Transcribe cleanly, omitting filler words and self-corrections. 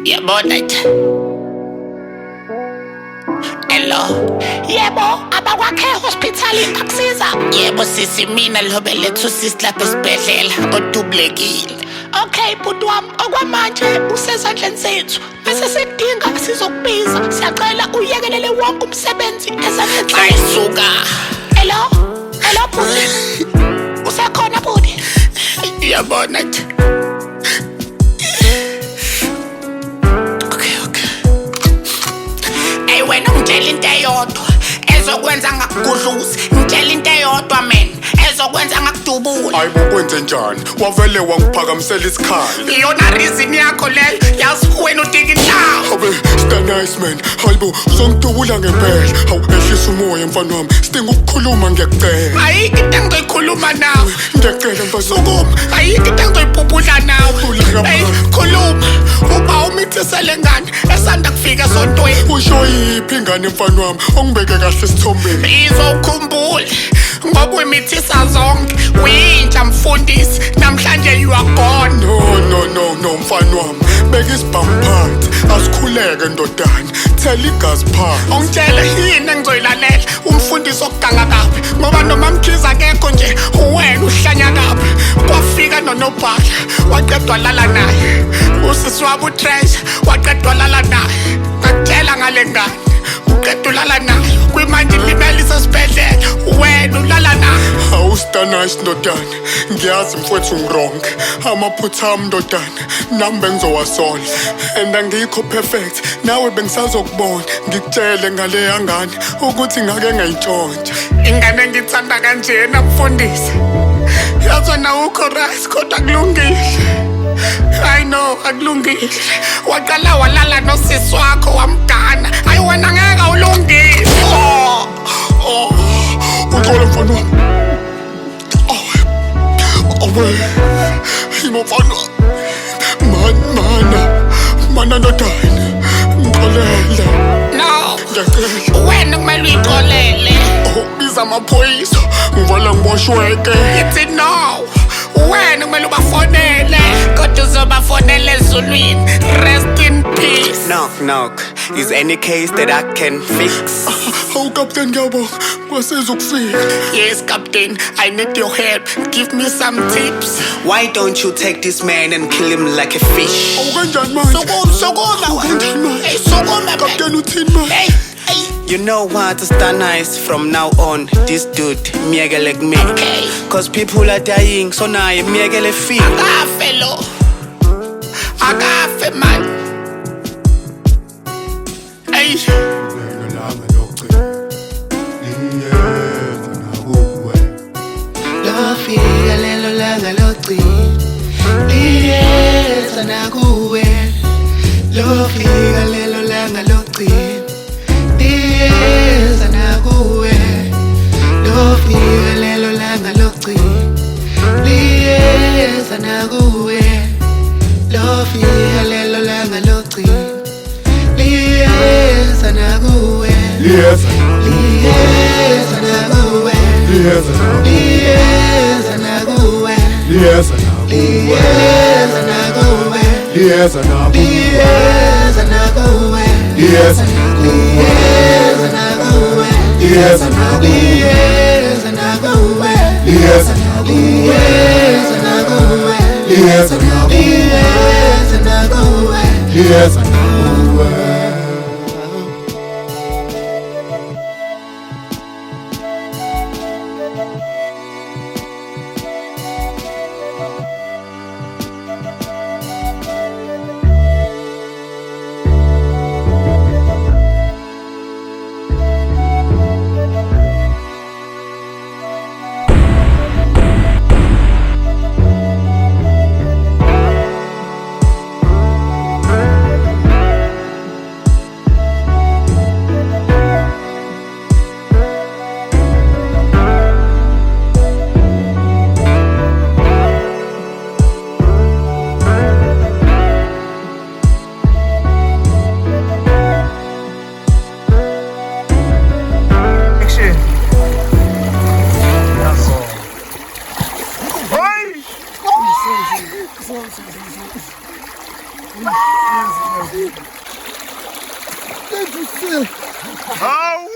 Yabona hello yebo abakwakhe hospital akusiza yebo sisi mina lobe lethu sisi lapha esibhedlela odublekile okay bhuti wami okwamanje usezandleni zethu bese sidinga sizokubiza siyacela uyekelele wonke umsebenzi ezandleni ayisuka hello bhuti usekhona bhuti yabona wena ngitshela into eyodwa ezokwenza ngakugudluza ngitshela into eyodwa man ezokwenza ngakudubula hayibo kwenze njani wavele wangiphakamisela isikhali iyona reason yakho leyo yazi wena udinga inhlawo abe nice man hayibo uzongidubula ngempela hawu ehlisa umoya mfana wami sidinga ukukhuluma ngiyakucela ayikho into engizoyikhuluma nawe ngiyacela mfana sukuma ayikho into engizoyibhubhudla nawe hey khuluma uba umithesele ngane esanda kufika esontweni usho yiphi ingane mfana wami ongibeke kahle esithombeni izokhumbula ngoba uyimithisa zonke uyintsha mfundisi namhlanje you are gone no mfana wami beka isibhamu phansi asikhuleke ndodana thela igazi phansi ongitshele yini engizoyilalela umfundisi okuganga kabi ngoba noma mkhiza akekho nje uwena uhlanya kabi kwafika nonobhala waqedwa lala naye usisi wabo uTreasure waqedwa lala naye ngakutshela ngale ngane uqeda ulala naye kwimanje limelisa esibhedlela wena ulala naye awusitanice ndodana ngiyazi mfowethu ngironke amaphutha ami ndodana nami bengizowasolve and angikho perfect nawe bengisazokubona ngikutshele ngale yangane ukuthi ngake ngayitshontsha ingane engithanda kanjena mfundisi yazona ukho right kodwa kulungile I know akulungile waqala walala nosisi wakho wamgana ayi wena ngeke ulungile uxolo mfana awe imofana mana ndodana ngixolele no ngiyacela wena kumele uyixolele biza amaphoyisa ngivala ngiboshweke ithi no wena kumele ubafonele kodwa uzobafonele ezulwini rest in peace Knock. Is any case that I can fix? hawu captain ngiyabonga kwasiza ukufika yes captain I need your help give me some tips Why don't you take this man and kill him like a fish? awukanjani manje sukuma awukanjani manje hey sukuma captain uthini manje hey You know what, Stanice, from now on, this dude, miyekele me. okay Cause people are dying, so now miyekele feel. akafe lo akafe man hey Lofika lelo langa logcina liyeza nakuwe Lofika lelo langa logcina liyeza nakuwe Lofika lelo langa logcina liyeza nakuwe Lofika lelo langa logcina liyeza nakuwe liyeza nakuwe liyeza nakuwe liyeza nakuwe liyeza nakuwe liyeza nakuwe liyeza nakuwe liyeza nakuwe liyeza nakuwe liyeza nakuwe liyeza nakuwe liyeza nakuwe liyeza nakuwe Hawu